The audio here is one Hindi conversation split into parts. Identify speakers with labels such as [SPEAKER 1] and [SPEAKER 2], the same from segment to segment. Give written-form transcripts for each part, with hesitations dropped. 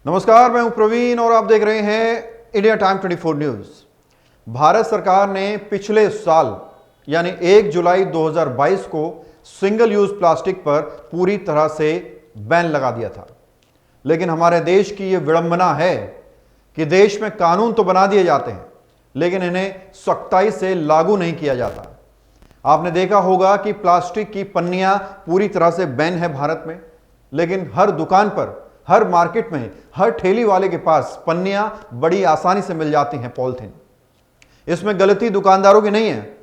[SPEAKER 1] नमस्कार, मैं हूं प्रवीण और आप देख रहे हैं इंडिया टाइम 24 न्यूज। भारत सरकार ने पिछले साल यानी 1 जुलाई 2022 को सिंगल यूज प्लास्टिक पर पूरी तरह से बैन लगा दिया था। लेकिन हमारे देश की यह विडंबना है कि देश में कानून तो बना दिए जाते हैं लेकिन इन्हें सख्ताई से लागू नहीं किया जाता। आपने देखा होगा कि प्लास्टिक की पन्नियां पूरी तरह से बैन है भारत में, लेकिन हर दुकान पर, हर मार्केट में, हर ठेली वाले के पास पन्नियां बड़ी आसानी से मिल जाती हैं, पॉलिथीन। इसमें गलती दुकानदारों की नहीं है,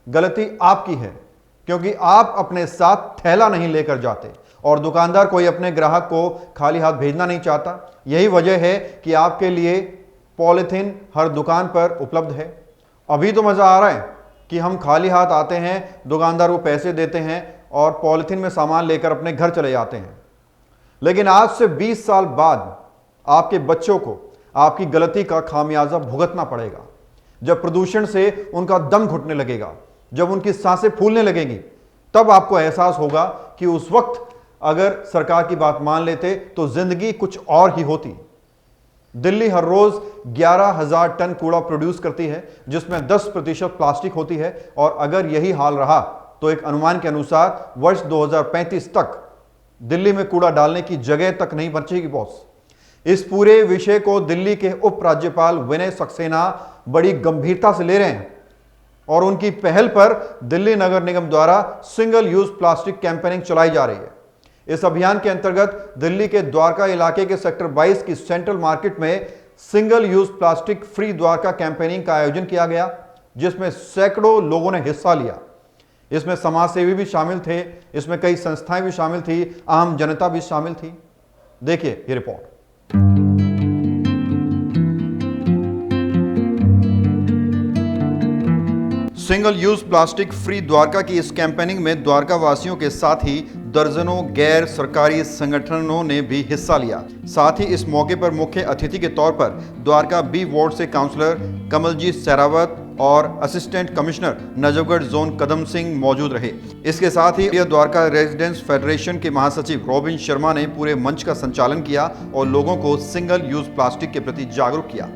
[SPEAKER 1] गलती आपकी है, क्योंकि आप अपने साथ थैला नहीं लेकर जाते और दुकानदार कोई अपने ग्राहक को खाली हाथ भेजना नहीं चाहता। यही वजह है कि आपके लिए पॉलिथीन हर दुकान पर उपलब्ध है। अभी तो मजा आ रहा है कि हम खाली हाथ आते हैं, दुकानदार को पैसे देते हैं और पॉलिथीन में सामान लेकर अपने घर चले जाते हैं। लेकिन आज से 20 साल बाद आपके बच्चों को आपकी गलती का खामियाजा भुगतना पड़ेगा। जब प्रदूषण से उनका दम घुटने लगेगा, जब उनकी सांसें फूलने लगेंगी, तब आपको एहसास होगा कि उस वक्त अगर सरकार की बात मान लेते तो जिंदगी कुछ और ही होती। दिल्ली हर रोज 11,000 टन कूड़ा प्रोड्यूस करती है, जिसमें 10% प्लास्टिक होती है और अगर यही हाल रहा तो एक अनुमान के अनुसार वर्ष 2035 तक दिल्ली में कूड़ा डालने की जगह तक नहीं बचेगी बॉस। इस पूरे विषय को दिल्ली के उप राज्यपाल विनय सक्सेना बड़ी गंभीरता से ले रहे हैं और उनकी पहल पर दिल्ली नगर निगम द्वारा सिंगल यूज प्लास्टिक कैंपेनिंग चलाई जा रही है। इस अभियान के अंतर्गत दिल्ली के द्वारका इलाके के सेक्टर 22 की सेंट्रल मार्केट में single use plastic free Dwarka campaigning का आयोजन किया गया, जिसमें सैकड़ों लोगों ने हिस्सा लिया। इसमें समाज सेवी भी शामिल थे, इसमें कई संस्थाएं भी शामिल थी, आम जनता भी शामिल थी। देखिए ये report. Single use plastic free Dwarka की इस कैंपेनिंग में द्वारका वासियों के साथ ही दर्जनों गैर सरकारी संगठनों ने भी हिस्सा लिया। साथ ही इस मौके पर मुख्य अतिथि के तौर पर द्वारका बी वार्ड से काउंसलर कमलजीत सहरावत और असिस्टेंट कमिश्नर नजफगढ़ जोन कदम सिंह मौजूद रहे। इसके साथ ही द्वारका रेजिडेंट्स फेडरेशन के महासचिव रॉबिन शर्मा ने पूरे मंच का संचालन किया और लोगों को सिंगल यूज प्लास्टिक के प्रति जागरूक किया।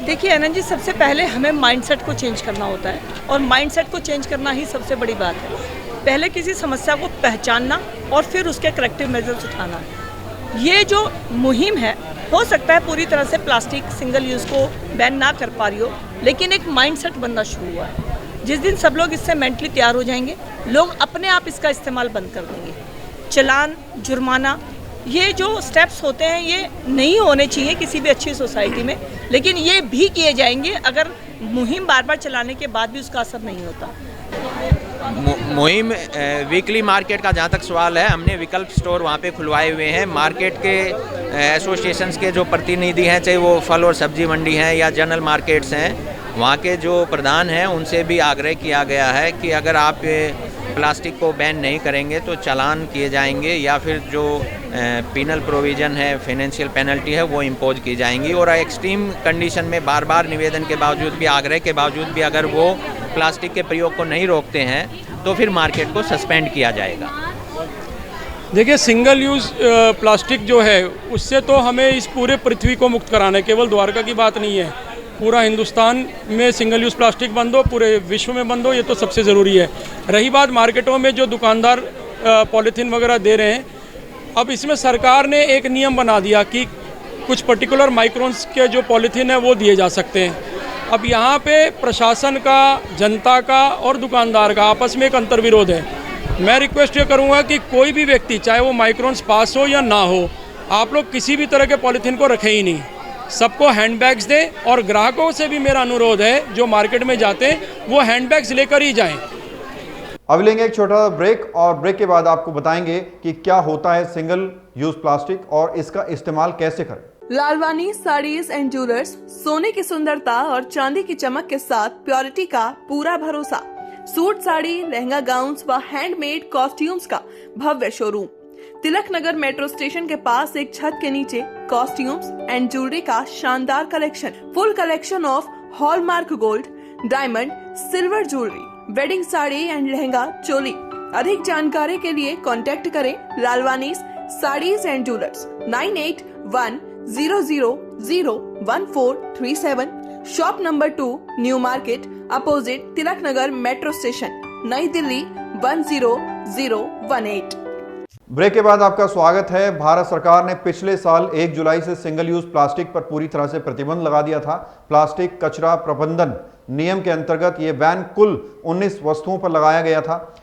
[SPEAKER 2] देखिए आनंद जी, सबसे पहले हमें माइंडसेट को चेंज करना होता है और माइंडसेट को चेंज करना ही सबसे बड़ी बात है। पहले किसी समस्या को पहचानना और फिर उसके करेक्टिव मेजर्स उठाना। ये जो मुहिम है, हो सकता है पूरी तरह से प्लास्टिक सिंगल यूज़ को बैन ना कर पा रही हो, लेकिन एक माइंडसेट बनना शुरू हुआ है। जिस दिन सब लोग इससे मेंटली तैयार हो जाएंगे, लोग अपने आप इसका इस्तेमाल बंद कर देंगे। चालान, जुर्माना, ये जो स्टेप्स होते हैं ये नहीं होने चाहिए किसी भी अच्छी सोसाइटी में, लेकिन ये भी किए जाएंगे अगर मुहिम बार बार चलाने के बाद भी उसका असर नहीं होता।
[SPEAKER 3] मुहिम वीकली मार्केट का जहाँ तक सवाल है, हमने विकल्प स्टोर वहाँ पे खुलवाए हुए हैं। मार्केट के एसोसिएशंस के जो प्रतिनिधि हैं, चाहे वो फल और सब्जी मंडी हैं या जनरल मार्केट्स हैं, वहाँ के जो प्रधान हैं उनसे भी आग्रह किया गया है कि अगर आप प्लास्टिक को बैन नहीं करेंगे तो चालान किए जाएंगे या फिर जो पीनल प्रोविज़न है, फाइनेंशियल पेनल्टी है, वो इम्पोज की जाएंगी। और एक्सट्रीम कंडीशन में बार बार निवेदन के बावजूद भी, आग्रह के बावजूद भी अगर वो प्लास्टिक के प्रयोग को नहीं रोकते हैं तो फिर मार्केट को सस्पेंड किया जाएगा।
[SPEAKER 4] देखिए, सिंगल यूज़ प्लास्टिक जो है उससे तो हमें इस पूरे पृथ्वी को मुक्त कराना है। केवल द्वारका की बात नहीं है, पूरा हिंदुस्तान में सिंगल यूज़ प्लास्टिक बंद हो, पूरे विश्व में बंद हो, ये तो सबसे ज़रूरी है। रही बात मार्केटों में जो दुकानदार पॉलीथीन वगैरह दे रहे हैं, अब इसमें सरकार ने एक नियम बना दिया कि कुछ पर्टिकुलर माइक्रोन्स के जो पॉलीथीन है वो दिए जा सकते हैं। अब यहाँ पे प्रशासन का, जनता का और दुकानदार का आपस में एक अंतर्विरोध है। मैं रिक्वेस्ट ये करूँगा कि कोई भी व्यक्ति, चाहे वो माइक्रोन्स पास हो या ना हो, आप लोग किसी भी तरह के पॉलीथीन को रखें ही नहीं, सबको हैंडबैग्स दें। और ग्राहकों से भी मेरा अनुरोध है, जो मार्केट में जाते हैं वो हैंडबैग्स लेकर ही जाएं।
[SPEAKER 1] अब लेंगे एक छोटा ब्रेक और ब्रेक के बाद आपको बताएंगे कि क्या होता है सिंगल यूज प्लास्टिक और इसका इस्तेमाल कैसे करें।
[SPEAKER 5] लालवानी साड़ीज एंड ज्वेलर्स, सोने की सुंदरता और चांदी की चमक के साथ प्योरिटी का पूरा भरोसा। सूट, साड़ी, लहंगा, गाउन्स व हैंडमेड कॉस्ट्यूम्स का भव्य शोरूम। तिलक नगर मेट्रो स्टेशन के पास एक छत के नीचे कॉस्ट्यूम्स एंड ज्वेलरी का शानदार collection. Full collection of hallmark gold, diamond, silver jewellery, wedding sari and lehenga, choli. अधिक जानकारी के लिए कॉन्टेक्ट करें Lalwani saris and jewellers 98 00014337, shop number 2, new market, opposite Tilak Nagar metro station, नई दिल्ली 10018।
[SPEAKER 1] ब्रेक के बाद आपका स्वागत है। भारत सरकार ने पिछले साल 1 जुलाई से सिंगल यूज प्लास्टिक पर पूरी तरह से प्रतिबंध लगा दिया था। प्लास्टिक कचरा प्रबंधन नियम के अंतर्गत यह बैन कुल 19 वस्तुओं पर लगाया गया था।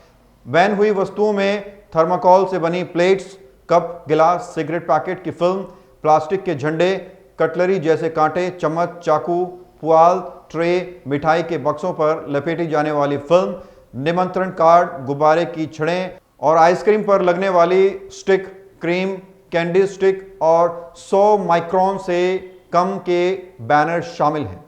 [SPEAKER 1] बैन हुई वस्तुओं में थर्माकोल से बनी प्लेट्स, कप, गिलास, सिगरेट पैकेट की फिल्म, प्लास्टिक के झंडे, कटलरी जैसे कांटे, चम्मच, चाकू, पुआल, ट्रे, मिठाई के बक्सों पर लपेटी जाने वाली फिल्म, निमंत्रण कार्ड, गुब्बारे की छड़ें और आइसक्रीम पर लगने वाली स्टिक, क्रीम, कैंडी स्टिक और 100 माइक्रोन से कम के बैनर शामिल हैं।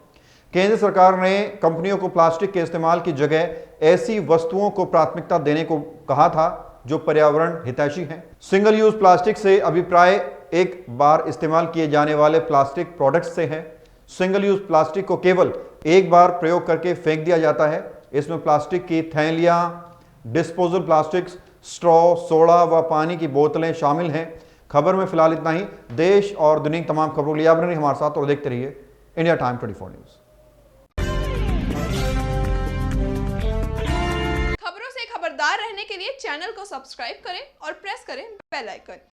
[SPEAKER 1] केंद्र सरकार ने कंपनियों को प्लास्टिक के इस्तेमाल की जगह ऐसी वस्तुओं को प्राथमिकता देने को कहा था जो पर्यावरण हितैषी हैं। सिंगल यूज प्लास्टिक से अभिप्राय एक बार इस्तेमाल किए जाने वाले प्लास्टिक प्रोडक्ट्स से है। सिंगल यूज प्लास्टिक को केवल एक बार प्रयोग करके फेंक दिया जाता है। इसमें प्लास्टिक की थैलियां, डिस्पोजल प्लास्टिक्स, स्ट्रॉ, सोडा व पानी की बोतलें शामिल हैं। खबर में फिलहाल इतना ही। देश और दुनिया की तमाम खबरों के लिए आप बने रहिए हमारे साथ और देखते रहिए इंडिया टाइम 24 न्यूज।
[SPEAKER 5] खबरों से खबरदार रहने के लिए चैनल को सब्सक्राइब करें और प्रेस करें बेल आइकन।